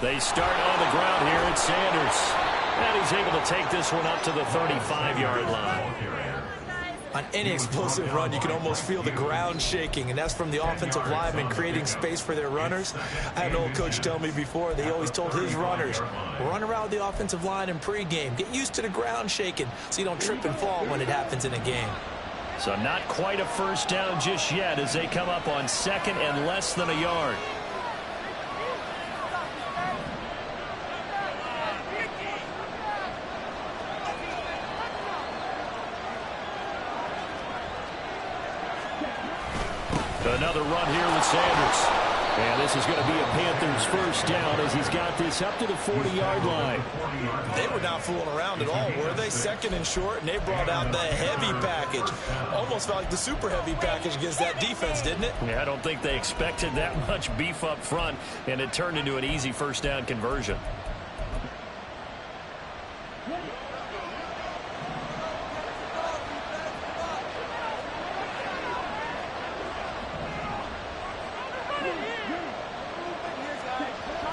They start on the ground here at Sanders. And he's able to take this one up to the 35-yard line. On any explosive run, you can almost feel the ground shaking, and that's from the offensive linemen creating space for their runners. I had an old coach tell me before, they always told his runners, run around the offensive line in pregame. Get used to the ground shaking so you don't trip and fall when it happens in a game. So not quite a first down just yet as they come up on second and less than a yard. Another run here with Sanders. And this is going to be a Panthers first down as he's got this up to the 40-yard line. They were not fooling around at all, were they? Second and short, and they brought out the heavy package. Almost felt like the super heavy package against that defense, didn't it? Yeah, I don't think they expected that much beef up front, and it turned into an easy first down conversion.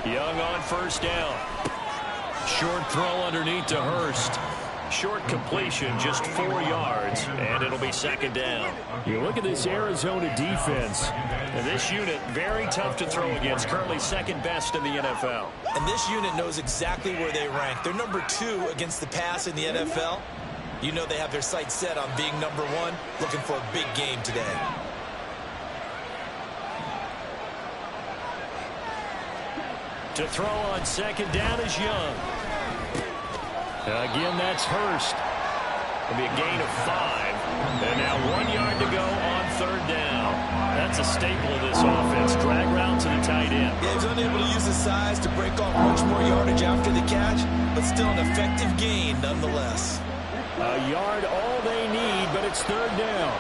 Young on first down. Short throw underneath to Hurst. Short completion, just 4 yards, and it'll be second down. You look at this Arizona defense, and this unit very tough to throw against, currently second best in the NFL. And this unit knows exactly where they rank. They're number 2 against the pass in the NFL. You know they have their sights set on being number 1, looking for a big game today. To throw on second down is Young. Again, that's Hurst. It'll be a gain of 5. And now 1 yard to go on third down. That's a staple of this offense. Drag route to the tight end. Yeah, he's unable to use his size to break off much more yardage after the catch, but still an effective gain nonetheless. A yard all they need, but it's third down.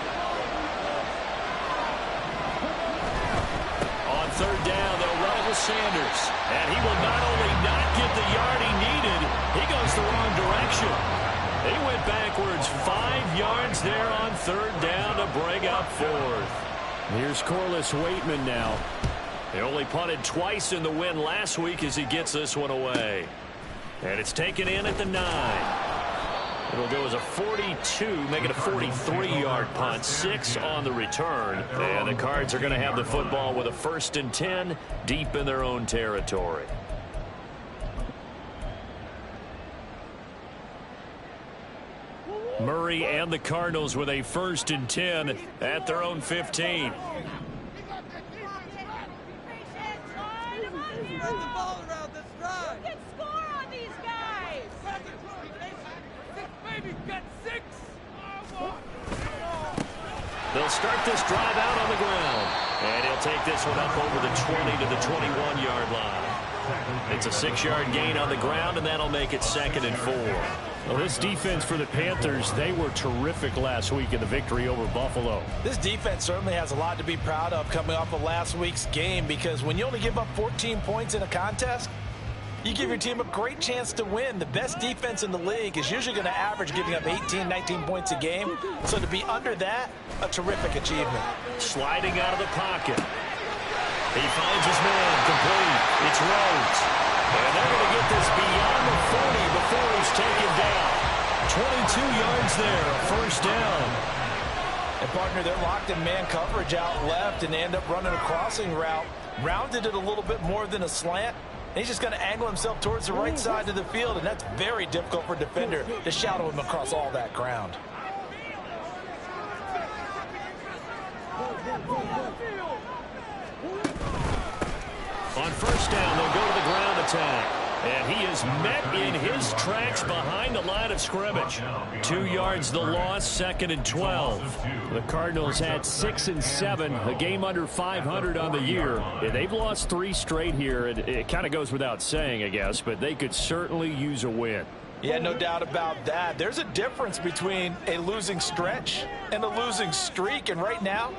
On third down, they'll run it with Sanders. And he will not only not get the yard he needed, he goes the wrong direction. He went backwards 5 yards there on third down to bring up fourth. Here's Corliss Waitman now. They only punted twice in the win last week as he gets this one away. And it's taken in at the 9. It'll go as a 42, make it a 43-yard punt, 6 on the return. And the Cards are going to have the football with a 1st and 10 deep in their own territory. Murray and the Cardinals with a 1st and 10 at their own 15. They'll start this drive out on the ground. And he'll take this one up over the 20 to the 21-yard line. It's a 6-yard gain on the ground, and that'll make it 2nd and 4. Well, this defense for the Panthers, they were terrific last week in the victory over Buffalo. This defense certainly has a lot to be proud of coming off of last week's game, because when you only give up 14 points in a contest, you give your team a great chance to win. The best defense in the league is usually going to average giving up 18, 19 points a game. So to be under that, a terrific achievement. Sliding out of the pocket. He finds his man complete. It's Rhodes. And they're going to get this beyond the 40 before he's taken down. 22 yards there, a first down. And partner, they're locked in man coverage out left, and they end up running a crossing route. Rounded it a little bit more than a slant. He's just going to angle himself towards the right side of the field, and that's very difficult for a defender to shadow him across all that ground. On first down, they'll go to the ground attack. And he is met in his tracks behind the line of scrimmage. 2 yards the loss, 2nd and 12. The Cardinals had 6 and 7, a game under 500 on the year. They've lost 3 straight here. It kind of goes without saying, I guess, but they could certainly use a win. Yeah, no doubt about that. There's a difference between a losing stretch and a losing streak. And right now,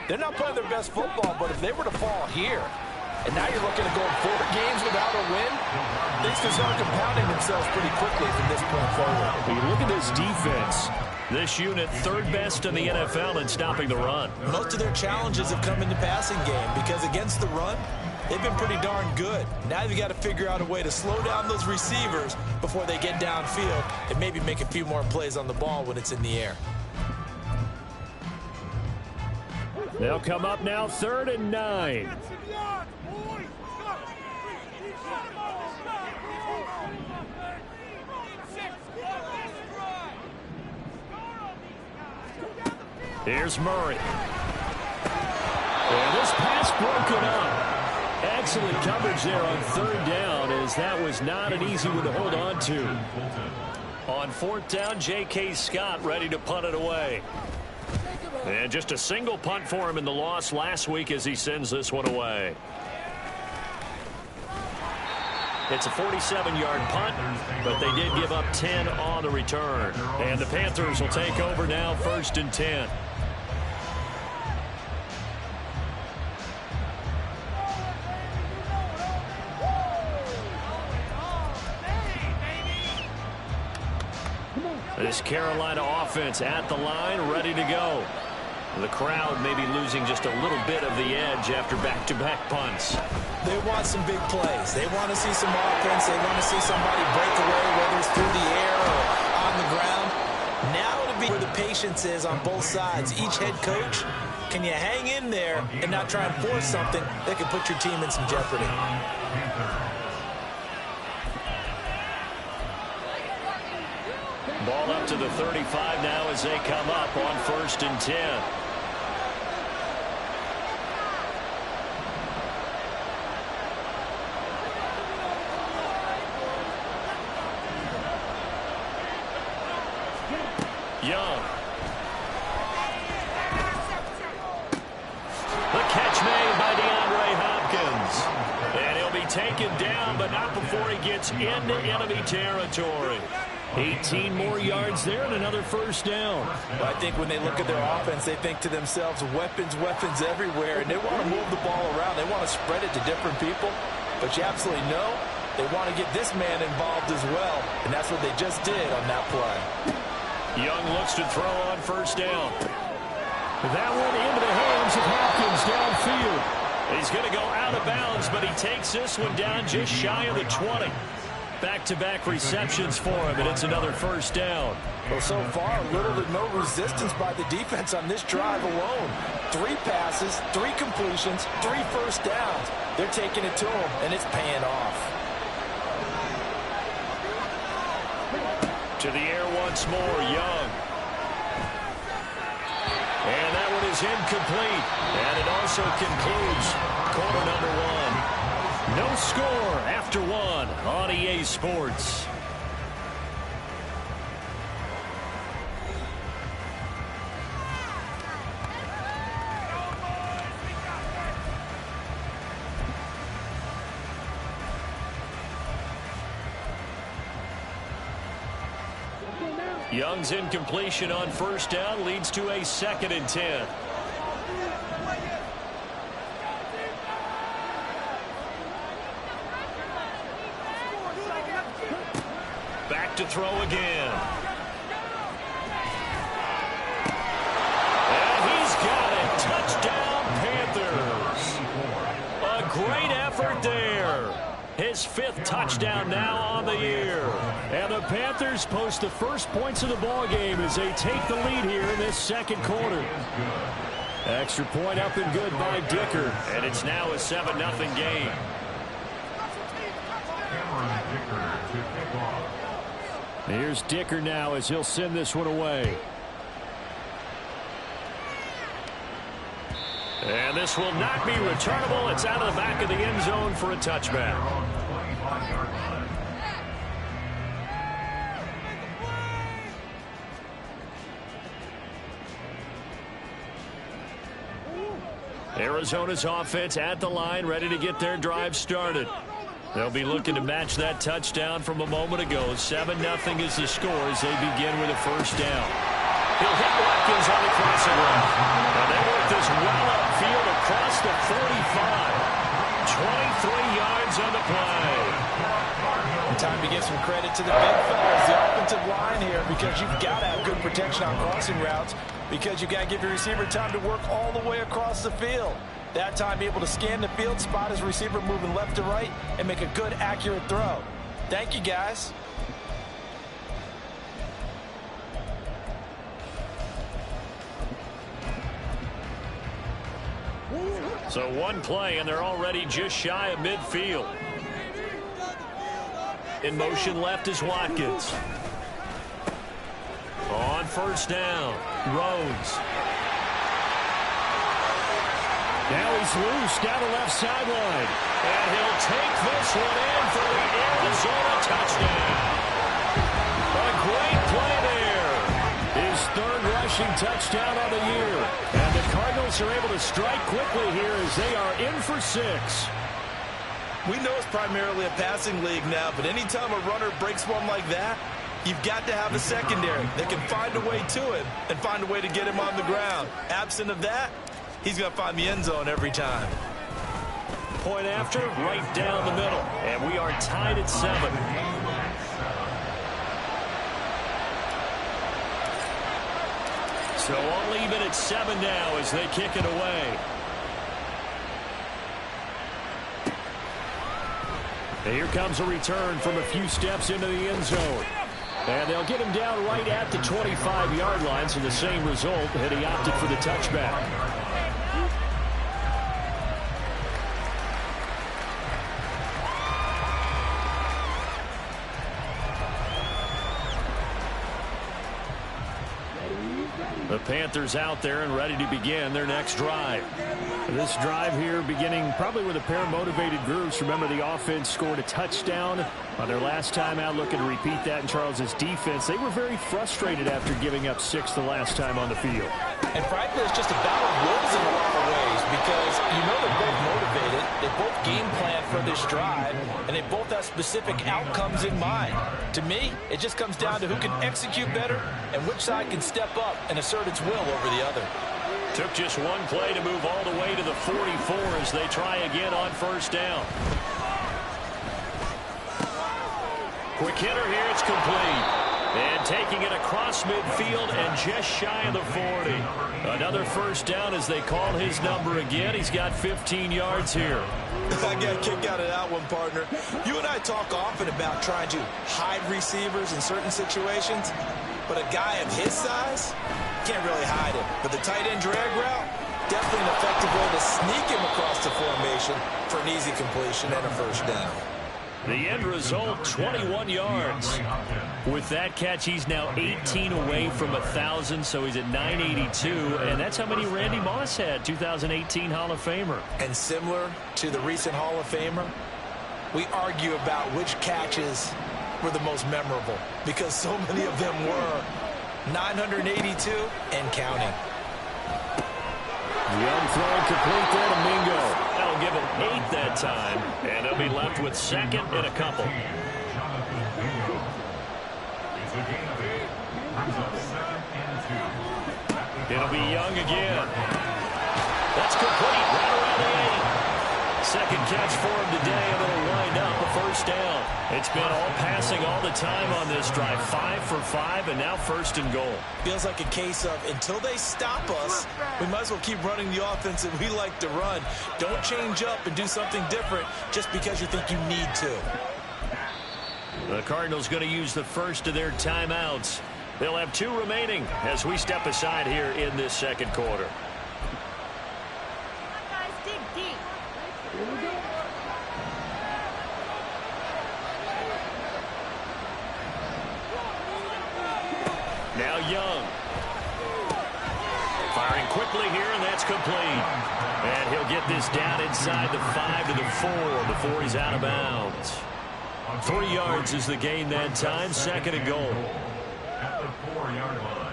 they're not playing their best football, but if they were to fall here, And now you're looking at going 4 games without a win. Things can start compounding themselves pretty quickly from this point forward. When you look at this defense, this unit third best in the NFL in stopping the run. Most of their challenges have come in the passing game because against the run, they've been pretty darn good. Now you've got to figure out a way to slow down those receivers before they get downfield and maybe make a few more plays on the ball when it's in the air. They'll come up now 3rd and 9. Here's Murray. And this pass broken up. Excellent coverage there on 3rd down, as that was not an easy one to hold on to. On 4th down, J.K. Scott ready to punt it away. And just a single punt for him in the loss last week as he sends this one away. It's a 47-yard punt, but they did give up 10 on the return. And the Panthers will take over now, 1st and 10. This Carolina offense at the line, ready to go. The crowd may be losing just a little bit of the edge after back-to-back punts. They want some big plays. They want to see some offense. They want to see somebody break away, whether it's through the air or on the ground. Now to be where the patience is on both sides. Each head coach, can you hang in there and not try and force something that could put your team in some jeopardy? Ball up to the 35 now as they come up on 1st and 10. Young. The catch made by DeAndre Hopkins. And he'll be taken down, but not before he gets into enemy territory. 18 more yards there and another 1st down. Well, I think when they look at their offense, they think to themselves, weapons, weapons everywhere, and they want to move the ball around. They want to spread it to different people, but you absolutely know they want to get this man involved as well, and that's what they just did on that play. Young looks to throw on 1st down. That one into the hands of Hopkins downfield. He's going to go out of bounds, but he takes this one down just shy of the 20. Back-to-back receptions for him, and it's another 1st down. Well, so far, little to no resistance by the defense on this drive alone. 3 passes, 3 completions, 3 1st downs. They're taking it to him, and it's paying off. To the air once more, Young. And that one is incomplete. And it also concludes quarter number 1. No score after 1 on EA Sports. Young's incompletion on 1st down leads to a 2nd and 10. Back to throw again. And he's got it. Touchdown, Panthers. A great effort there. His 5th touchdown now on the year. And the Panthers post the first points of the ball game as they take the lead here in this 2nd quarter. Extra point up and good by Dicker. And it's now a 7-0 game. Here's Dicker now as he'll send this one away. And this will not be returnable. It's out of the back of the end zone for a touchback. Arizona's offense at the line, ready to get their drive started. They'll be looking to match that touchdown from a moment ago. 7-0 is the score as they begin with a 1st down. He'll hit Watkins on the crossing route. And they work this well upfield across the 45. yards on the play. Time to give some credit to the big fellas, the offensive line here, because you've got to have good protection on crossing routes, because you've got to give your receiver time to work all the way across the field. That time, be able to scan the field, spot his receiver moving left to right, and make a good, accurate throw. Thank you, guys. So one play, and they're already just shy of midfield. In motion left is Watkins. On first down, Rhodes. Now he's loose down the left sideline. And he'll take this one in for the Arizona touchdown. A great play there. His third rushing touchdown of the year. And the Cardinals are able to strike quickly here as they are in for 6. We know it's primarily a passing league now, but anytime a runner breaks one like that, you've got to have a secondary that can find a way to him and find a way to get him on the ground. Absent of that, he's going to find the end zone every time. Point after, right down the middle. And we are tied at 7. So all even at 7 now as they kick it away. And here comes a return from a few steps into the end zone. And they'll get him down right at the 25-yard line, so the same result, and he opted for the touchback. The Panthers out there and ready to begin their next drive. This drive here beginning probably with a pair of motivated groups. Remember, the offense scored a touchdown on their last time out. Looking to repeat that in Charles's defense. They were very frustrated after giving up 6 the last time on the field. And frankly, it's just a battle of wills in a lot of ways, because you know they're both motivated. They both game plan for this drive, and they both have specific outcomes in mind. To me, it just comes down to who can execute better and which side can step up and assert its will over the other. Took just one play to move all the way to the 44 as they try again on first down. Quick hitter here, it's complete. And taking it across midfield and just shy of the 40. Another first down as they call his number again. He's got 15 yards here. I got a kick out of that one, partner. You and I talk often about trying to hide receivers in certain situations, but a guy of his size can't really hide him. But the tight end drag route, definitely an effective way to sneak him across the formation for an easy completion and a first down. The end result, 21 yards. With that catch, he's now 18 away from 1,000, so he's at 982, and that's how many Randy Moss had, 2018 Hall of Famer. And similar to the recent Hall of Famer, we argue about which catches were the most memorable, because so many of them were 982 and counting. Young throw complete there to Mingo. That'll give him 8 that time, and he'll be left with second and a couple. It'll be Young again. That's complete right around the 8. Second catch for him today, and it'll wind up a first down. It's been all passing all the time on this drive. 5 for 5, and now first and goal. Feels like a case of until they stop us, we might as well keep running the offense that we like to run. Don't change up and do something different just because you think you need to. The Cardinals going to use the first of their timeouts. They'll have 2 remaining as we step aside here in this second quarter. Now Young. Firing quickly here, and that's complete. And he'll get this down inside the 5 to the 4 before he's out of bounds. 3 yards is the gain that time, second and goal. At the 4-yard line.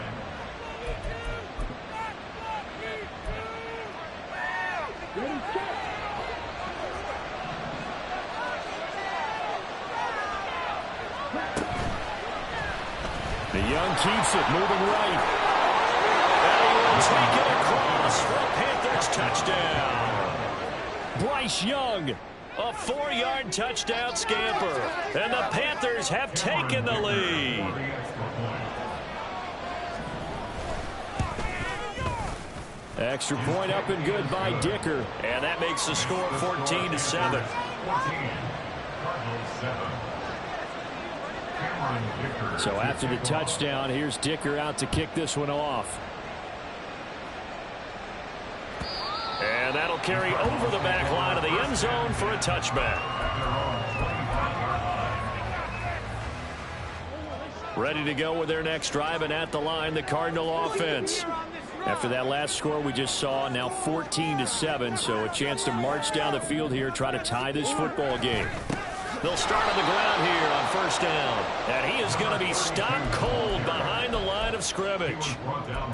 The Young keeps it, moving right. And he will take it across for a Panthers touchdown. Bryce Young A 4-yard touchdown scamper. And the Panthers have taken the lead. Extra point up and good by Dicker. And that makes the score 14-7. So after the touchdown, here's Dicker out to kick this one off. And that'll carry over the back line of the end zone for a touchback. Ready to go with their next drive, and at the line, the Cardinal offense. After that last score we just saw, now 14-7, so a chance to march down the field here, try to tie this football game. They'll start on the ground here on first down. And he is going to be stopped cold behind the line of scrimmage.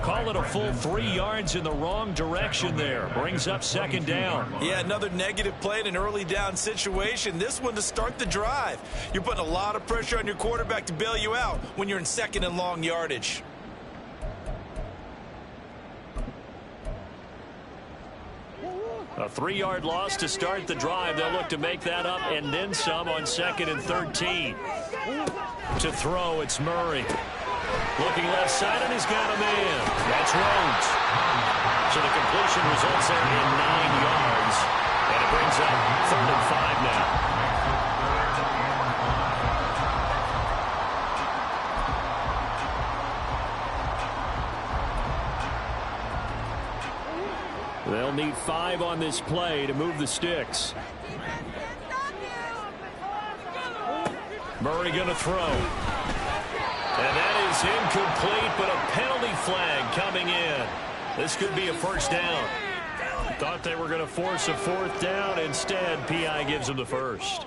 Call it a full 3 yards in the wrong direction there. Brings up second down. Yeah, another negative play in an early down situation. This one to start the drive. You're putting a lot of pressure on your quarterback to bail you out when you're in second and long yardage. A 3-yard loss to start the drive. They'll look to make that up and then some on second and 13. To throw, it's Murray. Looking left side, and he's got a man. That's Rhodes. So the completion results there in 9 yards. And it brings up 3rd and 5 now. They'll need 5 on this play to move the sticks. Murray going to throw. And that is incomplete, but a penalty flag coming in. This could be a first down. Thought they were going to force a 4th down. Instead, P.I. gives them the first.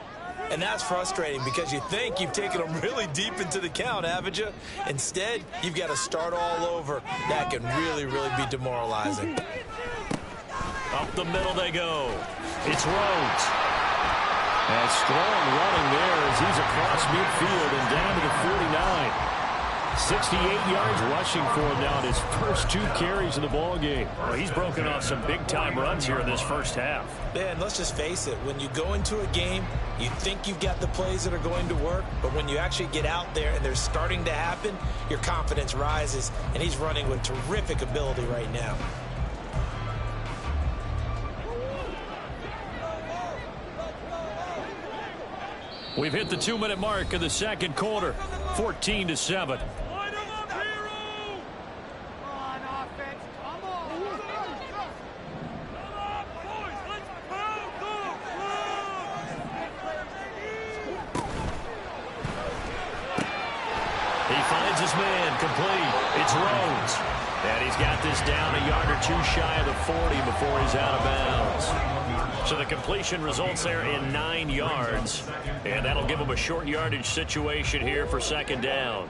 And that's frustrating because you think you've taken them really deep into the count, haven't you? Instead, you've got to start all over. That can really, really be demoralizing. Up the middle they go. It's Rhodes. And strong running there as he's across midfield and down to the 49. 68 yards rushing for him now in his first 2 carries of the ball game. Well, he's broken off some big-time runs here in this first half. Man, let's just face it. When you go into a game, you think you've got the plays that are going to work, but when you actually get out there and they're starting to happen, your confidence rises, and he's running with terrific ability right now. We've hit the 2-minute mark of the second quarter, 14-7. He finds his man, complete. It's Rhodes. And he's got this down a yard or 2 shy of the 40 before he's out of bounds. So the completion results there in 9 yards. And that'll give him a short yardage situation here for second down.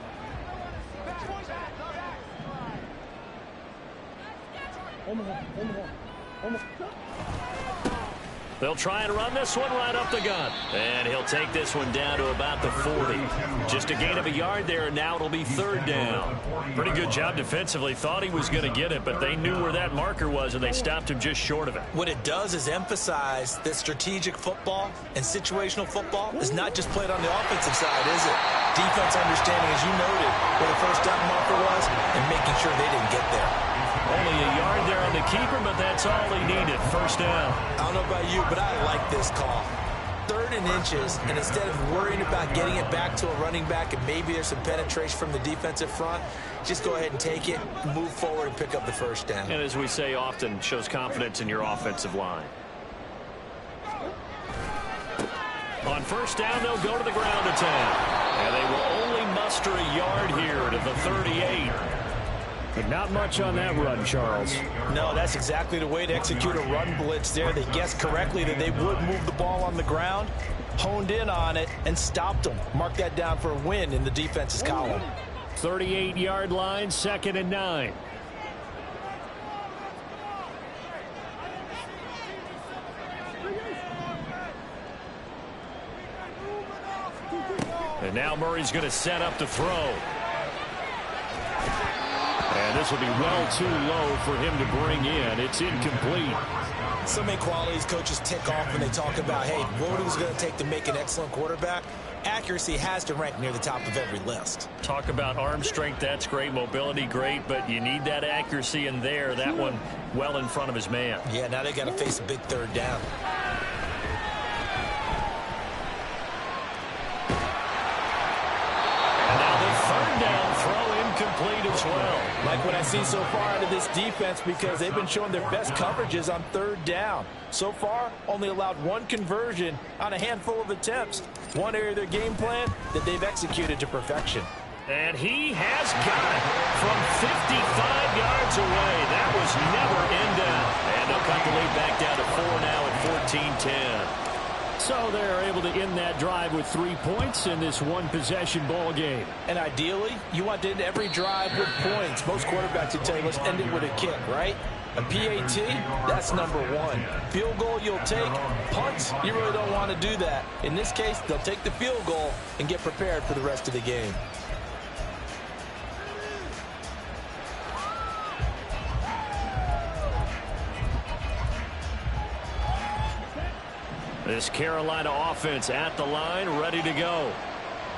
They'll try and run this one right up the gut. And he'll take this one down to about the 40. Just a gain of a yard there, and now it'll be 3rd down. Pretty good job defensively. Thought he was going to get it, but they knew where that marker was, and they stopped him just short of it. What it does is emphasize that strategic football and situational football is not just played on the offensive side, is it? Defense understanding, as you noted, where the first down marker was and making sure they didn't get there. Only a yard there on the keeper, but that's all he needed. First down. I don't know about you, but I like this call. 3rd and inches, and instead of worrying about getting it back to a running back and maybe there's some penetration from the defensive front, just go ahead and take it, move forward, and pick up the first down. And as we say often, shows confidence in your offensive line. On first down, they'll go to the ground attack. And they will only muster a yard here to the 38. But not much on that run, Charles. No, that's exactly the way to execute a run blitz there. They guessed correctly that they would move the ball on the ground, honed in on it, and stopped them. Mark that down for a win in the defense's column. 38-yard line, 2nd and 9. And now Murray's going to set up to throw. And this will be well too low for him to bring in. It's incomplete. So many qualities coaches tick off when they talk about, hey, what is it going to take to make an excellent quarterback? Accuracy has to rank near the top of every list. Talk about arm strength, that's great. Mobility, great, but you need that accuracy in there. That one well in front of his man. Yeah, now they got to face a big third down. And now the third down throw incomplete as well. Like what I see so far out of this defense, because they've been showing their best coverages on third down. So far, only allowed one conversion on a handful of attempts. One area of their game plan that they've executed to perfection. And he has got it from 55 yards away. That was never in doubt. And they'll cut the lead back down to 4 now at 14-10. So they're able to end that drive with 3 points in this one-possession ball game. And ideally, you want to end every drive with points. Most quarterbacks would tell you, let's end it with a kick, right? A PAT, that's number one. Field goal you'll take. Punts, you really don't want to do that. In this case, they'll take the field goal and get prepared for the rest of the game. This Carolina offense at the line, ready to go.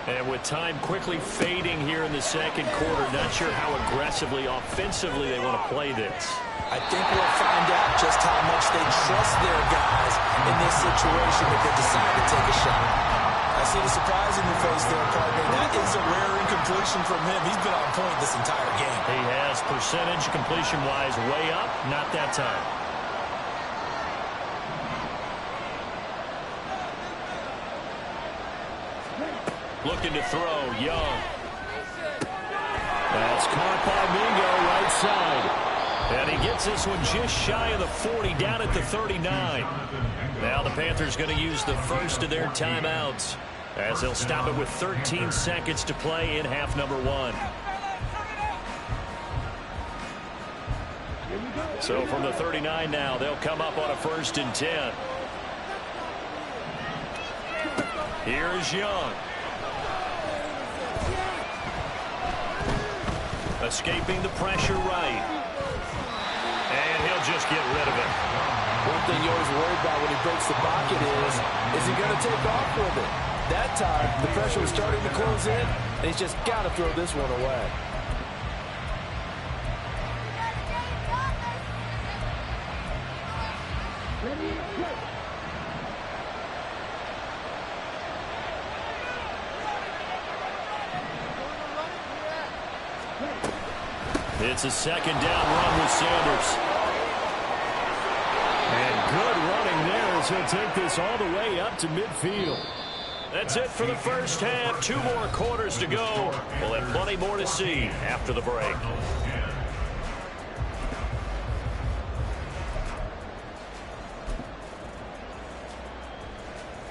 And with time quickly fading here in the second quarter, not sure how aggressively, offensively they want to play this. I think we'll find out just how much they trust their guys in this situation if they decide to take a shot. I see the surprise in your face there, partner. That is a rare incompletion from him. He's been on point this entire game. He has percentage completion-wise way up, not that time. Looking to throw, Young. That's caught by Mingo, right side. And he gets this one just shy of the 40, down at the 39. Now the Panthers going to use the first of their timeouts, as they'll stop it with 13 seconds to play in half number 1. So from the 39 now, they'll come up on a 1st and 10. Here is Young. Escaping the pressure right. And he'll just get rid of it. One thing you always worry about when he breaks the pocket is he going to take off with it? That time, the pressure was starting to close in, and he's just got to throw this one away. It's a second down run with Sanders. And good running there as he'll take this all the way up to midfield. That's it for the first half. 2 more quarters to go. We'll have plenty more to see after the break.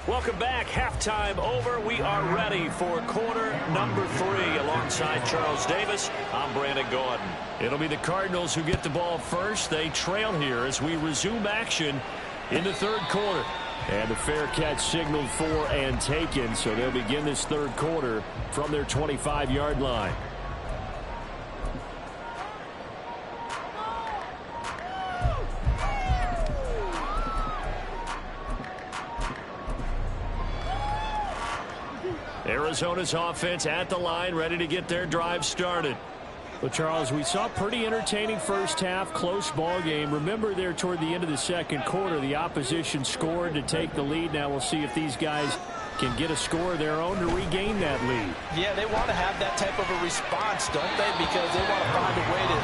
Welcome back. Halftime over. We are ready for quarter number 3. Alongside Charles Davis, I'm Brandon Gordon. It'll be the Cardinals who get the ball first. They trail here as we resume action in the third quarter. And a fair catch signaled for and taken, so they'll begin this third quarter from their 25-yard line. Arizona's offense at the line, ready to get their drive started. Well, Charles, we saw pretty entertaining first half, close ball game. Remember there toward the end of the second quarter, the opposition scored to take the lead. Now we'll see if these guys can get a score of their own to regain that lead. Yeah, they want to have that type of a response, don't they? Because they want to find a way to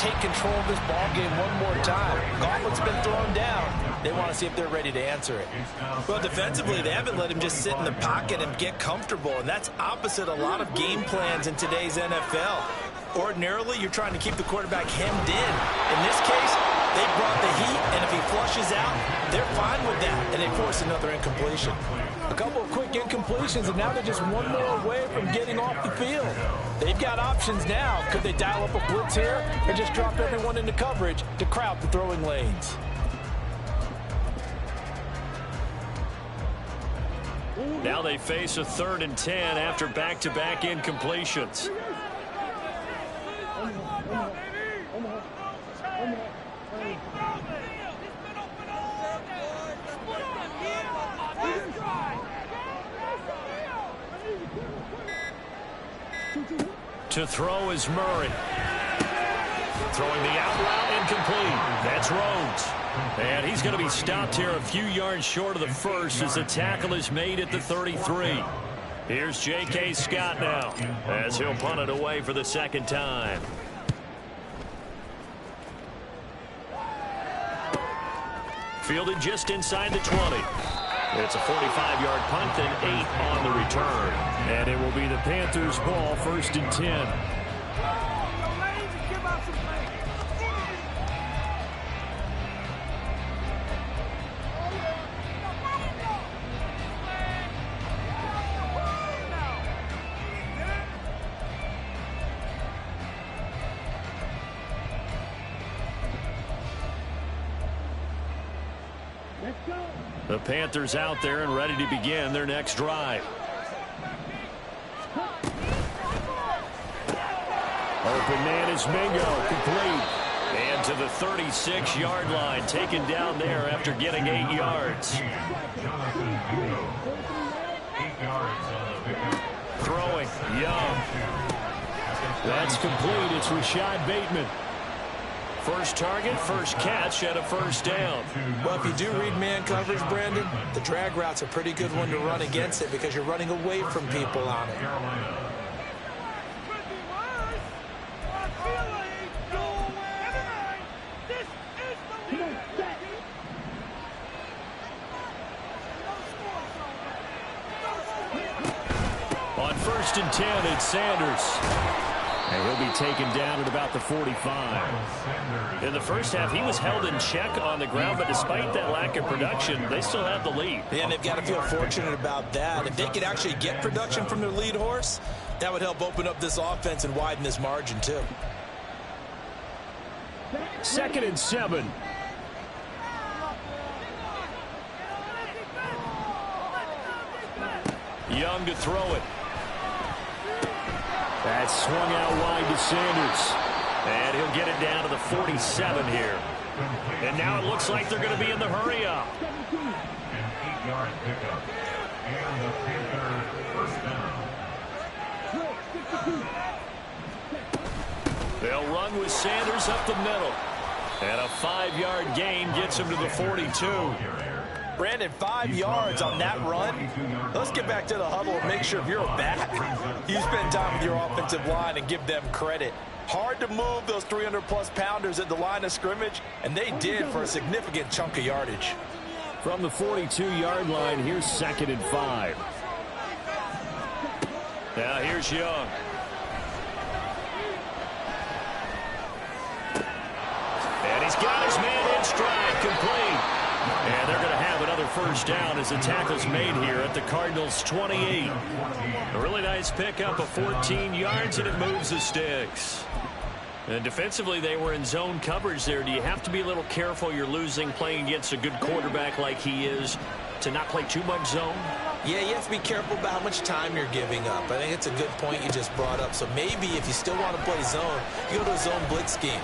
take control of this ball game one more time. Gauntlet's been thrown down. They want to see if they're ready to answer it. Well, defensively, they haven't let him just sit in the pocket and get comfortable, and that's opposite a lot of game plans in today's NFL. Ordinarily, you're trying to keep the quarterback hemmed in. In this case, they brought the heat, and if he flushes out, they're fine with that, and they force another incompletion. A couple of quick incompletions, and now they're just one more away from getting off the field. They've got options now. Could they dial up a blitz here or just drop everyone into coverage to crowd the throwing lanes? Now they face a 3rd and 10 after back-to-back incompletions. To throw is Murray. Throwing the out route incomplete. That's Rhodes. And he's going to be stopped here a few yards short of the first as the tackle is made at the 33. Here's J.K. Scott now as he'll punt it away for the second time. Fielded just inside the 20. It's a 45-yard punt and 8 on the return. And it will be the Panthers' ball, 1st and 10. The Panthers out there and ready to begin their next drive. Open man is Mingo, complete. And to the 36-yard line, taken down there after getting 8 yards. Throwing, Young. That's complete. It's Rashad Bateman. First target, first catch, and a first down. Well, if you do read man coverage, Brandon, the drag route's a pretty good one to run against it because you're running away from people on it. On 1st and 10, it's Sanders. And he'll be taken down at about the 45. In the first half, he was held in check on the ground, but despite that lack of production, they still have the lead. Yeah, and they've got to feel fortunate about that. If they could actually get production from their lead horse, that would help open up this offense and widen this margin, too. 2nd and 7. Young to throw it. That's swung out wide to Sanders. And he'll get it down to the 47 here. And now it looks like they're going to be in the hurry-up. An 8-yard pickup. And the Panthers first down. They'll run with Sanders up the middle. And a 5-yard gain gets him to the 42. Brandon, 5 yards on that run. Let's get back to the huddle and make sure if you're a back, you spend time with your offensive line and give them credit. Hard to move those 300-plus pounders at the line of scrimmage, and they did for a significant chunk of yardage. From the 42-yard line, here's 2nd and 5. Now here's Young. And he's got his man in stride, complete. And they're going to have another first down as the tackle's made here at the Cardinals' 28. A really nice pickup of 14 yards, and it moves the sticks. And defensively, they were in zone coverage there. Do you have to be a little careful? You're losing playing against a good quarterback like he is to not play too much zone? Yeah, you have to be careful about how much time you're giving up. I think it's a good point you just brought up. So maybe if you still want to play zone, you go to a zone blitz scheme.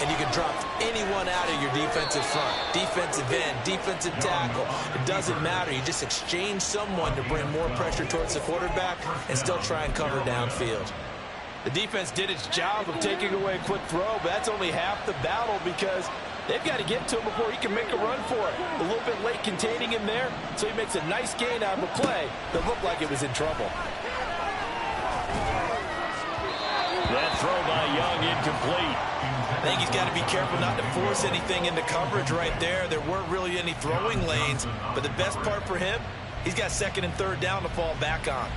And you can drop anyone out of your defensive front, defensive end, defensive tackle. It doesn't matter. You just exchange someone to bring more pressure towards the quarterback and still try and cover downfield. The defense did its job of taking away a quick throw, but that's only half the battle because they've got to get to him before he can make a run for it. A little bit late containing him there, so he makes a nice gain out of a play that looked like it was in trouble. That throw by Young incomplete. I think he's got to be careful not to force anything into coverage right there. There weren't really any throwing lanes, but the best part for him, he's got 2nd and 3rd down to fall back on.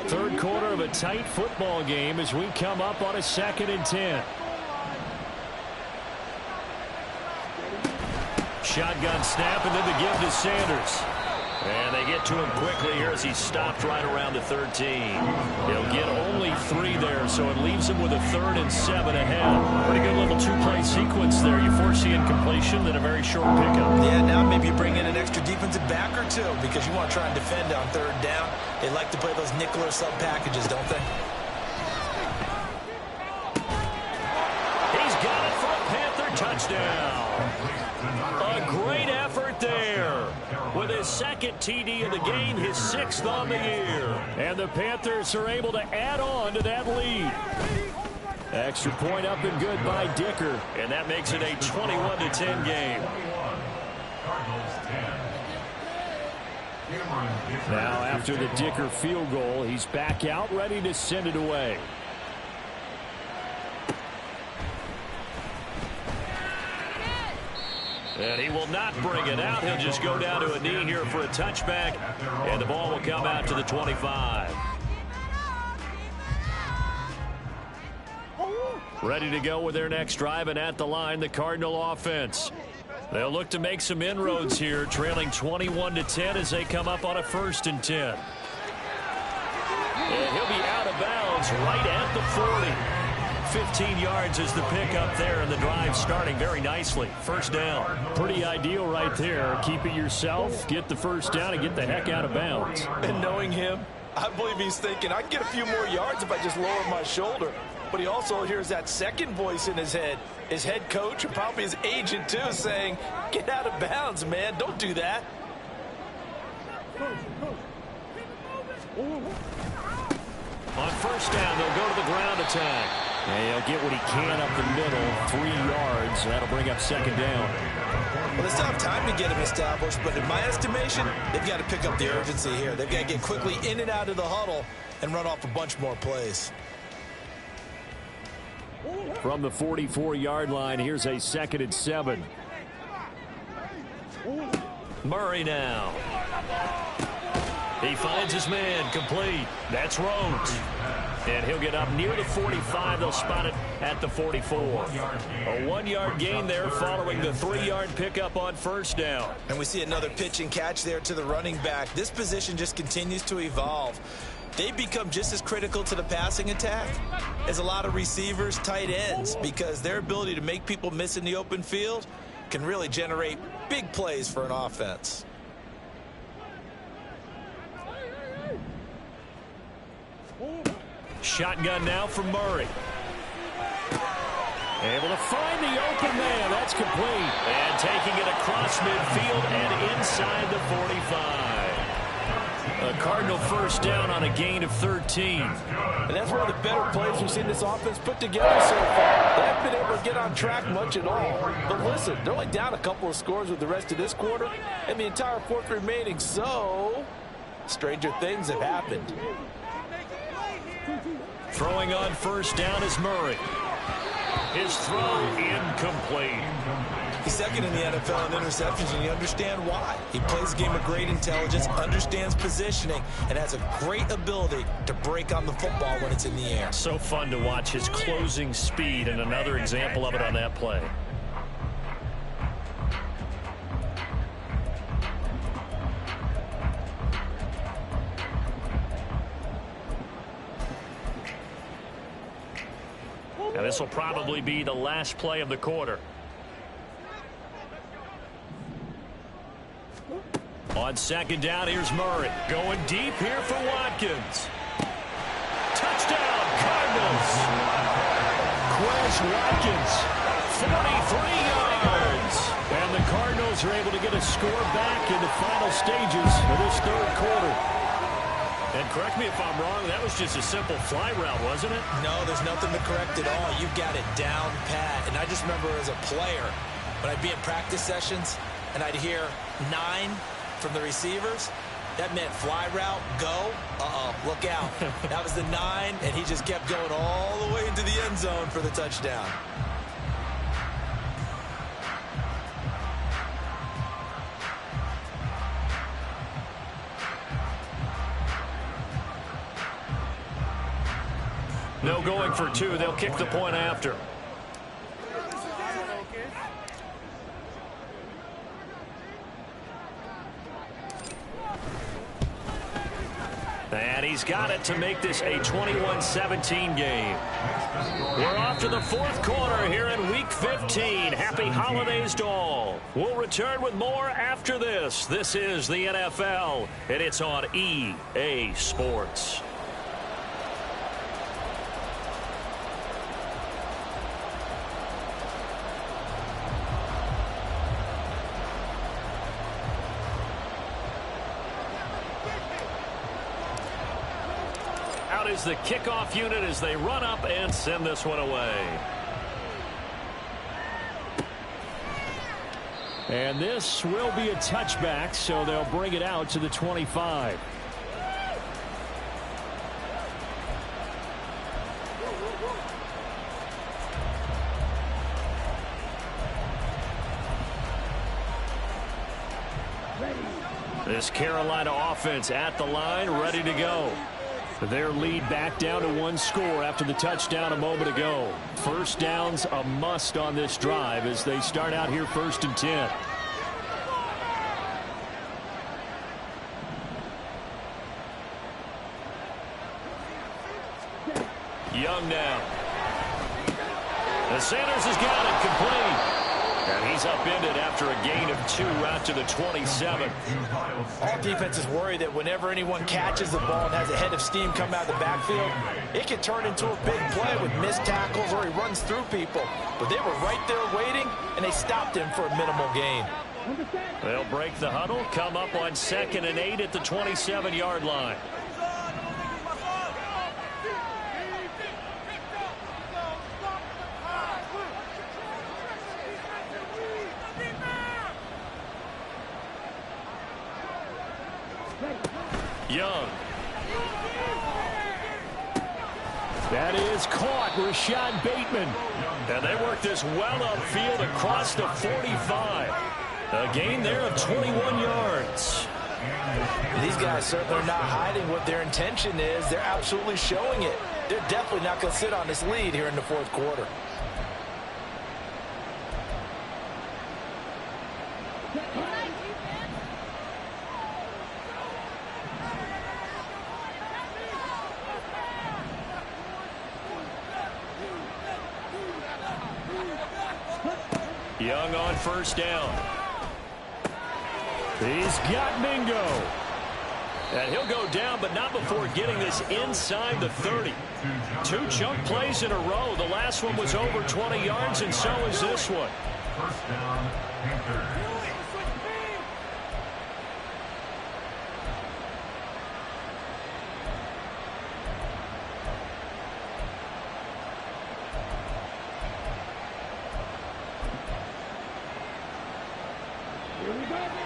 Third quarter of a tight football game as we come up on a 2nd and 10. Shotgun snap and then the give to Sanders. And they get to him quickly here as he's stopped right around the 13. He'll get only 3 there, so it leaves him with a 3rd and 7 ahead. Pretty good little 2-play sequence there. You force the incompletion, then a very short pickup. Yeah, now maybe you bring in an extra defensive back or two because you want to try and defend on 3rd down. They like to play those nickel or sub packages, don't they? He's got it for a Panther touchdown. A great effort there. with his second TD of the game, his 6th on the year. And the Panthers are able to add on to that lead. Extra point up and good by Dicker, and that makes it a 21-10 game. Now after the Dicker field goal, he's back out ready to send it away. And he will not bring it out. He'll just go down to a knee here for a touchback, and the ball will come out to the 25. Ready to go with their next drive, and at the line, the Cardinal offense. They'll look to make some inroads here, trailing 21-10 as they come up on a 1st and 10. And he'll be out of bounds right at the 40. 15 yards is the pickup there, and the drive starting very nicely. 1st down. Pretty ideal right there. Keep it yourself, get the 1st down, and get the heck out of bounds. And knowing him, I believe he's thinking, I can get a few more yards if I just lower my shoulder. But he also hears that second voice in his head. His head coach, and probably his agent too, saying, get out of bounds, man. Don't do that. On 1st down, they'll go to the ground attack. And he'll get what he can up the middle, 3 yards. That'll bring up 2nd down. Well, they still have time to get him established, but in my estimation, they've got to pick up the urgency here. They've got to get quickly in and out of the huddle and run off a bunch more plays. From the 44-yard line, here's a 2nd and 7. Murray now. He finds his man, complete. That's Rhodes. And he'll get up near the 45. They'll spot it at the 44. A 1-yard gain there following the 3-yard pickup on 1st down. And we see another pitch and catch there to the running back. This position just continues to evolve. They become just as critical to the passing attack as a lot of receivers, tight ends, because their ability to make people miss in the open field can really generate big plays for an offense. Shotgun now from Murray. Able to find the open man. That's complete. And taking it across midfield and inside the 45. A Cardinal 1st down on a gain of 13. And that's one of the better plays we've seen this offense put together so far. They haven't been able to get on track much at all. But listen, they're only down a couple of scores with the rest of this quarter and the entire 4th remaining. So, stranger things have happened. Throwing on 1st down is Murray. His throw incomplete. He's 2nd in the NFL in interceptions, and you understand why. He plays a game of great intelligence, understands positioning, and has a great ability to break on the football when it's in the air. So fun to watch his closing speed, and another example of it on that play. Now this will probably be the last play of the quarter. On 2nd down, here's Murray. Going deep here for Watkins. Touchdown, Cardinals. Quez Watkins, 43 yards. And the Cardinals are able to get a score back in the final stages of this 3rd quarter. And correct me if I'm wrong, that was just a simple fly route, wasn't it? No, there's nothing to correct at all. You've got it down pat. And I just remember as a player, when I'd be in practice sessions and I'd hear 9 from the receivers, that meant fly route, go, look out. That was the 9, and he just kept going all the way into the end zone for the touchdown. No going for 2. They'll kick the point after. And he's got it to make this a 21-17 game. We're off to the 4th quarter here in Week 15. Happy holidays to all. We'll return with more after this. This is the NFL, and it's on EA Sports. is the kickoff unit as they run up and send this one away. And this will be a touchback, so they'll bring it out to the 25. This Carolina offense at the line, ready to go. Their lead back down to 1 score after the touchdown a moment ago. First down's a must on this drive as they start out here 1st and 10. Young now. And Sanders has got it complete. And he's upended after a gain of 2 out to the 27. All defenses worry that whenever anyone catches the ball and has a head of steam come out of the backfield, it can turn into a big play with missed tackles or he runs through people. But they were right there waiting, and they stopped him for a minimal gain. They'll break the huddle, come up on 2nd and 8 at the 27-yard line. Young. That is caught. Rashad Bateman. And they work this well upfield across the 45. A gain there of 21 yards. These guys certainly are not hiding what their intention is. They're absolutely showing it. They're definitely not going to sit on this lead here in the 4th quarter. Young on 1st down. He's got Mingo. And he'll go down, but not before getting this inside the 30. 2 chunk plays in a row. The last one was over 20 yards, and so is this one. 1st down, Panthers.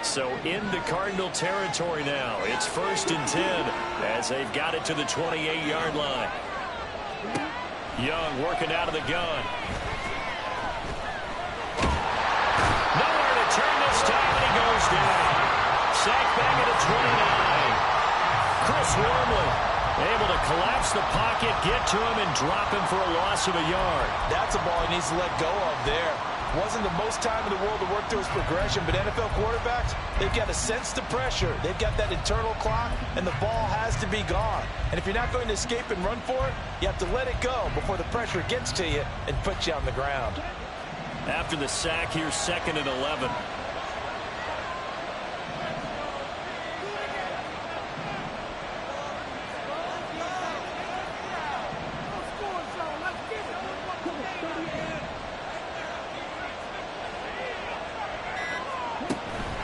So into Cardinal territory now. It's 1st and 10 as they've got it to the 28-yard line. Young working out of the gun. Nowhere to turn this time, and he goes down. Sacked back at the 29. Chris Wormley able to collapse the pocket, get to him, and drop him for a loss of a yard. That's a ball he needs to let go of there. Wasn't the most time in the world to work through his progression, but NFL quarterbacks, they've got to sense the pressure. They've got that internal clock, and the ball has to be gone. And if you're not going to escape and run for it, you have to let it go before the pressure gets to you and puts you on the ground. After the sack, here's 2nd and 11.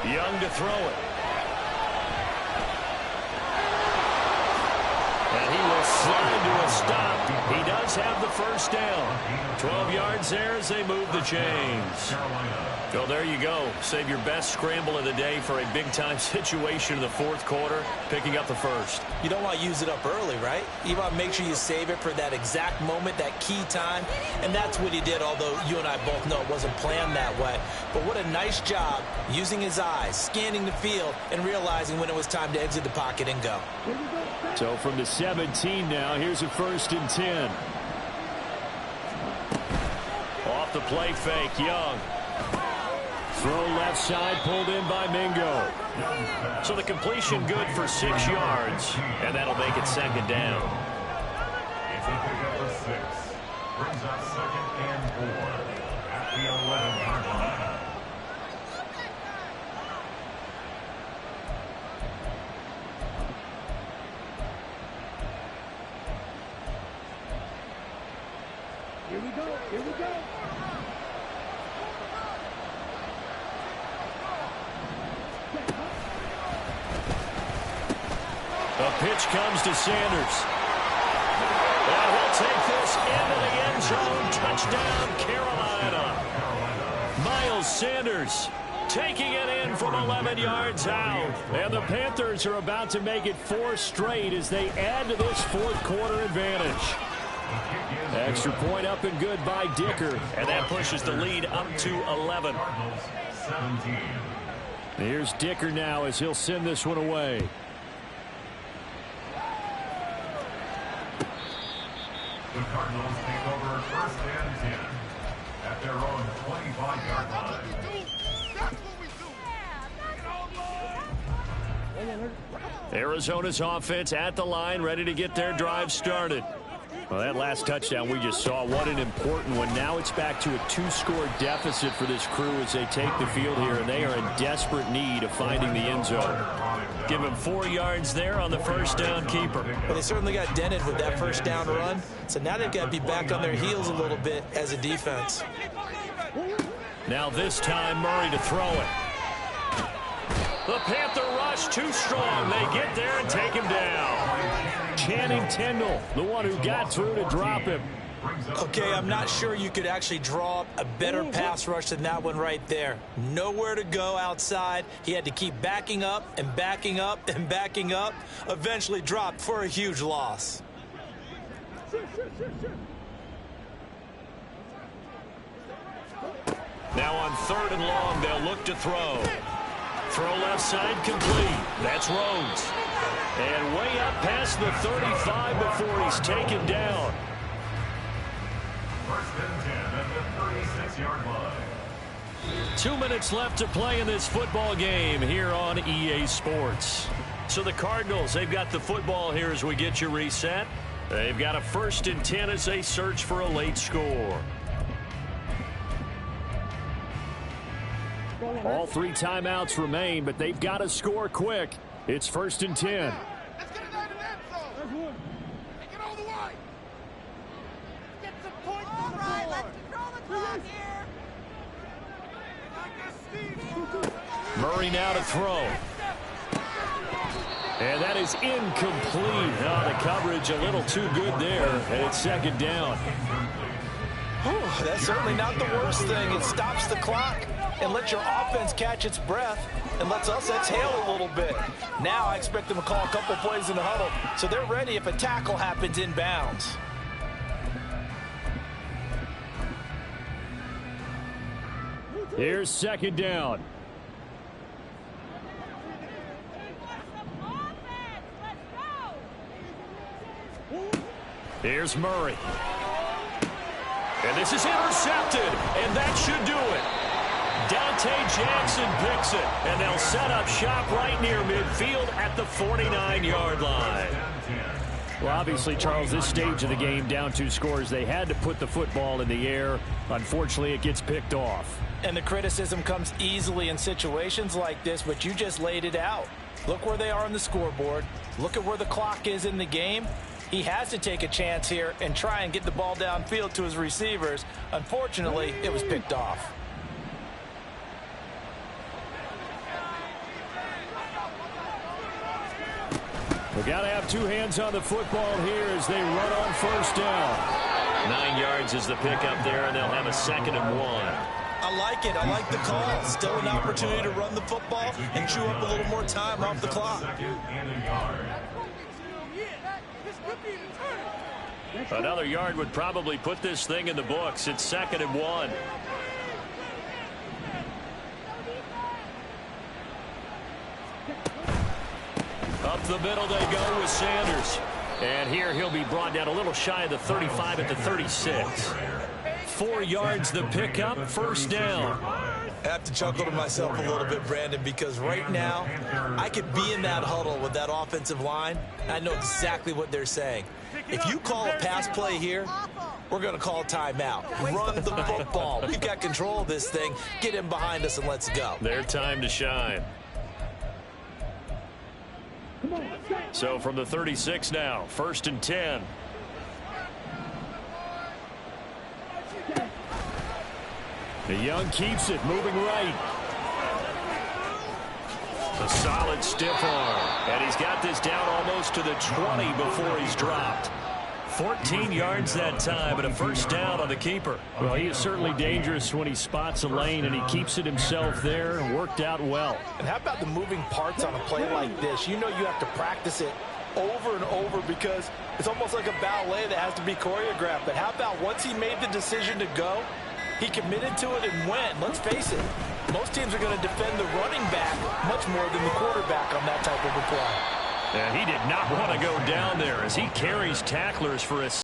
Young to throw it. And he will slide to a stop. He does have the 1st down. 12 yards there as they move the chains. So there you go. Save your best scramble of the day for a big-time situation in the 4th quarter, picking up the 1st. You don't want to use it up early, right? You want to make sure you save it for that exact moment, that key time. And that's what he did, although you and I both know it wasn't planned that way. But what a nice job using his eyes, scanning the field, and realizing when it was time to exit the pocket and go. So from the 17 now, here's a 1st and 10. Off the play fake, Young. Throw left side, pulled in by Mingo. So the completion good for 6 yards, and that'll make it 2nd down. It's a pick up of 6. Brings up 2nd and 4 at the 11-yard line. Here we go. Here we go. A pitch comes to Sanders. take this into the end zone. Touchdown, Carolina. Miles Sanders taking it in from 11 yards out. And the Panthers are about to make it 4 straight as they add to this fourth quarter advantage. Extra point up and good by Dicker. And that pushes the lead up to 11. Here's Dicker now as he'll send this one away. The Cardinals take over first and 10 at their own 25-yard line. Arizona's offense at the line, ready to get their drive started. Well, that last touchdown we just saw, what an important one. Now it's back to a 2-score deficit for this crew as they take the field here, and they are in desperate need of finding the end zone. Give him 4 yards there on the first down keeper. Well, they certainly got dented with that first down run, so now they've got to be back on their heels a little bit as a defense. Now this time Murray to throw it. The Panther rush too strong. They get there and take him down. Channing Tindall, the one who got through to drop him. Okay, I'm not sure you could actually draw up a better pass rush than that one right there. Nowhere to go outside. He had to keep backing up and backing up and backing up. Eventually dropped for a huge loss. Now on 3rd and long, they'll look to throw. Throw left side complete. That's Rhodes. And way up past the 35 before he's taken down. First and 10 at the 36-yard line. 2 minutes left to play in this football game here on EA Sports. So the Cardinals, they've got the football here as we get you reset. They've got a 1st and 10 as they search for a late score. All 3 timeouts remain, but they've got to score quick. It's 1st and 10. Let's get it down to that zone. Take it all the way. Get some points on the board. Let's control the clock here. Murray now to throw. And that is incomplete. Oh, the coverage a little too good there, and it's 2nd down. Whew, that's certainly not the worst thing. It stops the clock and lets your offense catch its breath and lets us exhale a little bit. Now I expect them to call a couple plays in the huddle so they're ready if a tackle happens inbounds. Here's 2nd down. Here's Murray. And this is intercepted, and that should do it. Dante Jackson picks it, and they'll set up shop right near midfield at the 49-yard line. Well, obviously, Charles, this stage of the game, down 2 scores, they had to put the football in the air. Unfortunately, it gets picked off. And the criticism comes easily in situations like this, but you just laid it out. Look where they are on the scoreboard. Look at where the clock is in the game. He has to take a chance here and try and get the ball downfield to his receivers. Unfortunately, it was picked off. We got to have 2 hands on the football here as they run on 1st down. 9 yards is the pickup there, and they'll have a 2nd and 1. I like it. I like the call. Still an opportunity to run the football and chew up a little more time off the clock. Another yard would probably put this thing in the books. It's 2nd and 1. Up the middle they go with Sanders. And here he'll be brought down a little shy of the 35 at the 36. 4 yards the pickup, 1st down. I have to chuckle to myself a little bit, Brandon, because right now I could be in that huddle with that offensive line. I know exactly what they're saying. If you call a pass play here, we're going to call a timeout. Run the football. We've got control of this thing. Get him behind us and let's go. Their time to shine. So from the 36 now, 1st and 10. The Young keeps it, moving right. A solid stiff arm. And he's got this down almost to the 20 before he's dropped. 14 yards that time, but a first down on the keeper. Well, he is certainly dangerous when he spots a lane, and he keeps it himself there. Worked out well. And how about the moving parts on a play like this? You know you have to practice it over and over because it's almost like a ballet that has to be choreographed. But how about once he made the decision to go, he committed to it and went. Let's face it, most teams are going to defend the running back much more than the quarterback on that type of a play. And he did not want to go down there as he carries tacklers for a